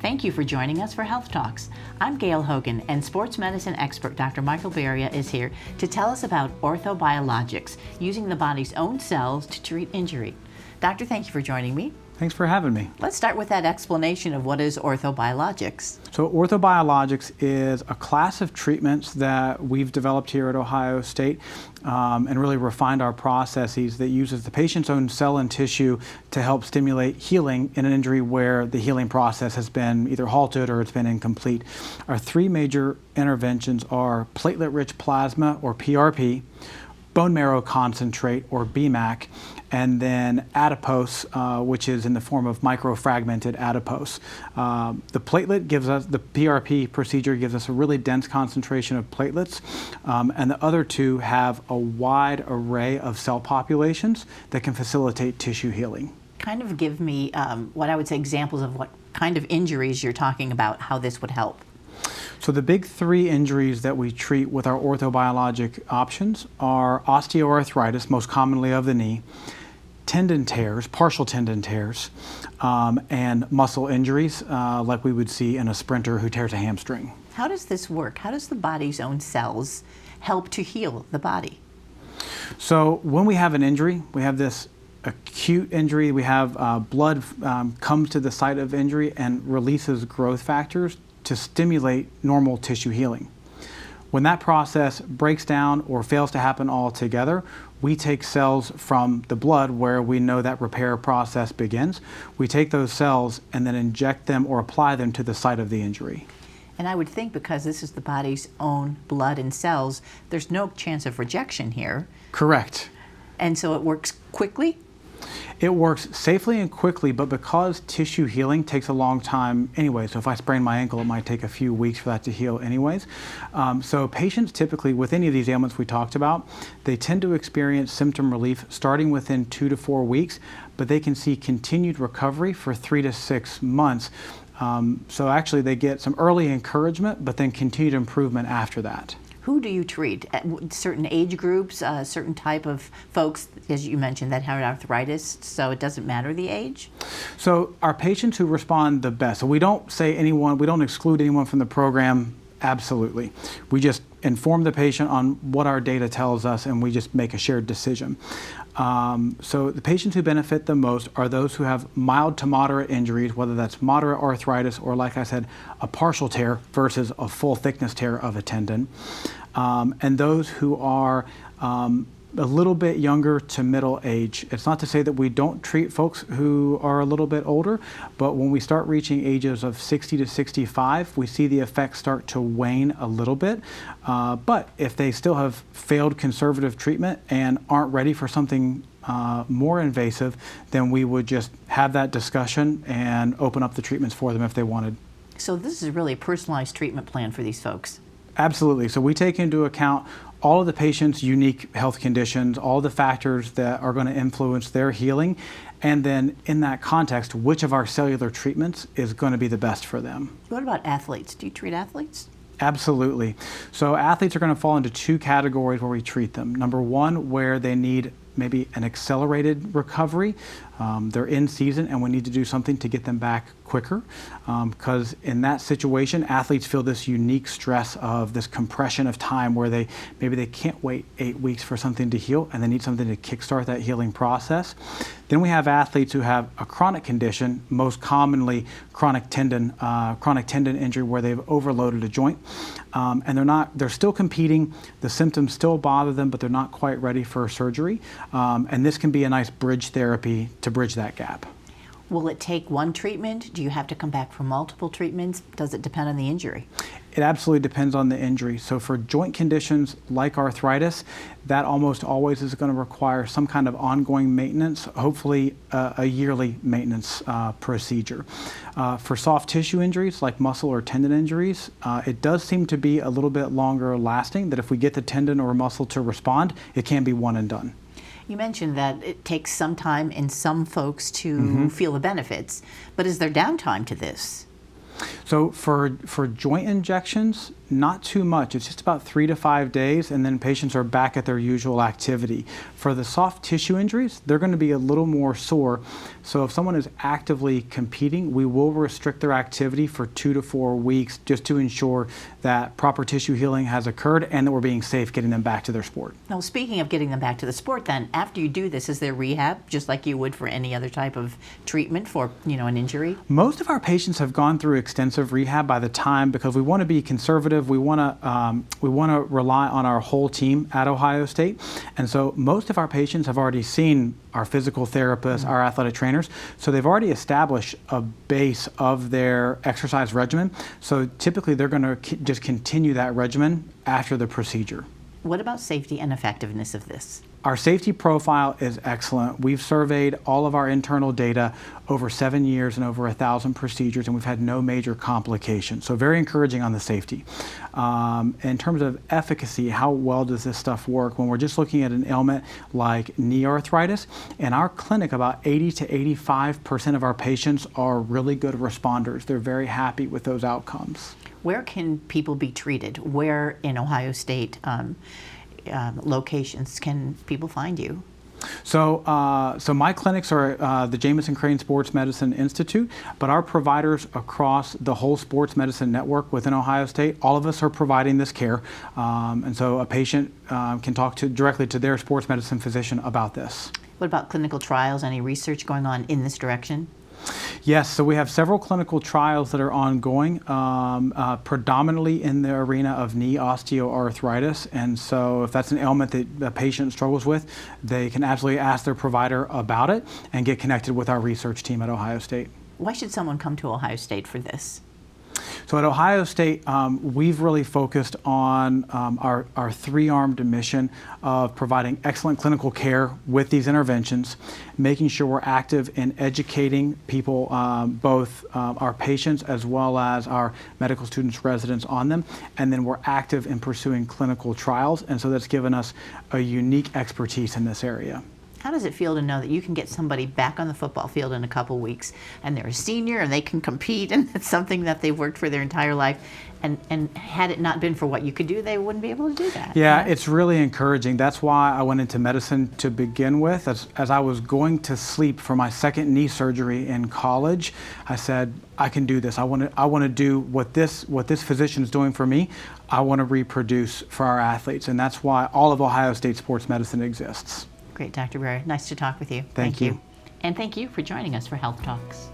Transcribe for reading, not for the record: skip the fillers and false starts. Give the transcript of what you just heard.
Thank you for joining us for Health Talks. I'm Gail Hogan, and sports medicine expert Dr. Michael Baria is here to tell us about orthobiologics, using the body's own cells to treat injury. Doctor, thank you for joining me. Thanks for having me. Let's start with that explanation of what is orthobiologics. So orthobiologics is a class of treatments that we've developed here at Ohio State and really refined our processes that uses the patient's own cell and tissue to help stimulate healing in an injury where the healing process has been either halted or it's been incomplete. Our three major interventions are platelet-rich plasma, or PRP, bone marrow concentrate, or BMAC, and then adipose, which is in the form of microfragmented adipose. The platelet gives us, the PRP procedure gives us a really dense concentration of platelets, and the other two have a wide array of cell populations that can facilitate tissue healing. Kind of give me what I would say examples of what kind of injuries you're talking about, how this would help. So the big three injuries that we treat with our orthobiologic options are osteoarthritis, most commonly of the knee, tendon tears, partial tendon tears, and muscle injuries like we would see in a sprinter who tears a hamstring. How does this work? How does the body's own cells help to heal the body? So when we have an injury, we have this acute injury, we have blood comes to the site of injury and releases growth factors to stimulate normal tissue healing. When that process breaks down or fails to happen altogether, we take cells from the blood where we know that repair process begins. We take those cells and then inject them or apply them to the site of the injury. And I would think because this is the body's own blood and cells, there's no chance of rejection here. Correct. And so it works quickly? It works safely and quickly, but because tissue healing takes a long time anyway, so if I sprain my ankle, it might take a few weeks for that to heal anyways. So patients typically, with any of these ailments we talked about, they tend to experience symptom relief starting within 2 to 4 weeks, but they can see continued recovery for 3 to 6 months. So actually they get some early encouragement, but then continued improvement after that. Who do you treat? At certain age groups, certain type of folks, as you mentioned, that have arthritis, so it doesn't matter the age? So our patients who respond the best, so we don't say anyone, we don't exclude anyone from the program, absolutely. We just inform the patient on what our data tells us and we just make a shared decision. So the patients who benefit the most are those who have mild to moderate injuries, whether that's moderate arthritis or, like I said, a partial tear versus a full thickness tear of a tendon. And those who are a little bit younger to middle age. It's not to say that we don't treat folks who are a little bit older, but when we start reaching ages of 60 to 65, we see the effects start to wane a little bit. But if they still have failed conservative treatment and aren't ready for something more invasive, then we would just have that discussion and open up the treatments for them if they wanted. So this is really a personalized treatment plan for these folks. Absolutely. So we take into account all of the patient's unique health conditions, all the factors that are going to influence their healing, and then in that context, which of our cellular treatments is going to be the best for them. What about athletes? Do you treat athletes? Absolutely. So athletes are going to fall into two categories where we treat them. Number one, where they need maybe an accelerated recovery. They're in season and we need to do something to get them back quicker, because in that situation, athletes feel this unique stress of this compression of time where maybe they can't wait 8 weeks for something to heal and they need something to kickstart that healing process. Then we have athletes who have a chronic condition, most commonly chronic tendon injury where they've overloaded a joint, and they're still competing, the symptoms still bother them, but they're not quite ready for surgery. And this can be a nice bridge therapy to bridge that gap. Will it take one treatment? Do you have to come back for multiple treatments? Does it depend on the injury? It absolutely depends on the injury. So for joint conditions like arthritis, that almost always is going to require some kind of ongoing maintenance, hopefully a yearly maintenance procedure. For soft tissue injuries like muscle or tendon injuries, it does seem to be a little bit longer lasting, that if we get the tendon or muscle to respond, it can be one and done. You mentioned that it takes some time in some folks to feel the benefits, but is there downtime to this? So for joint injections, not too much. It's just about 3 to 5 days, and then patients are back at their usual activity. For the soft tissue injuries, they're going to be a little more sore. So if someone is actively competing, we will restrict their activity for 2 to 4 weeks just to ensure that proper tissue healing has occurred and that we're being safe getting them back to their sport. Now, speaking of getting them back to the sport, then, after you do this, is there rehab, just like you would for any other type of treatment for, an injury? Most of our patients have gone through extensive rehab by the time, because we want to be conservative. We want to rely on our whole team at Ohio State, and so most of our patients have already seen our physical therapists, our athletic trainers, so they've already established a base of their exercise regimen. So typically, they're going to just continue that regimen after the procedure. What about safety and effectiveness of this? Our safety profile is excellent. We've surveyed all of our internal data over 7 years and over 1,000 procedures, and we've had no major complications. So very encouraging on the safety. In terms of efficacy, how well does this stuff work? When we're just looking at an ailment like knee arthritis, in our clinic, about 80 to 85% of our patients are really good responders. They're very happy with those outcomes. Where can people be treated? Where in Ohio State locations can people find you? So my clinics are the Jamison Crane Sports Medicine Institute, but our providers across the whole sports medicine network within Ohio State, all of us are providing this care. And so a patient can talk directly to their sports medicine physician about this. What about clinical trials? Any research going on in this direction? Yes, so we have several clinical trials that are ongoing, predominantly in the arena of knee osteoarthritis. And so if that's an ailment that a patient struggles with, they can absolutely ask their provider about it and get connected with our research team at Ohio State. Why should someone come to Ohio State for this? So at Ohio State, we've really focused on our three-armed mission of providing excellent clinical care with these interventions, making sure we're active in educating people, both our patients as well as our medical students, residents on them, and then we're active in pursuing clinical trials, and so that's given us a unique expertise in this area. How does it feel to know that you can get somebody back on the football field in a couple weeks and they're a senior and they can compete and it's something that they've worked for their entire life, and had it not been for what you could do, they wouldn't be able to do that? Yeah, it's really encouraging. That's why I went into medicine to begin with. As I was going to sleep for my second knee surgery in college, I said, I can do this. I want to do what this physician is doing for me. I want to reproduce for our athletes, and that's why all of Ohio State sports medicine exists. Great, Dr. Baria. Nice to talk with you. Thank you. And thank you for joining us for Health Talks.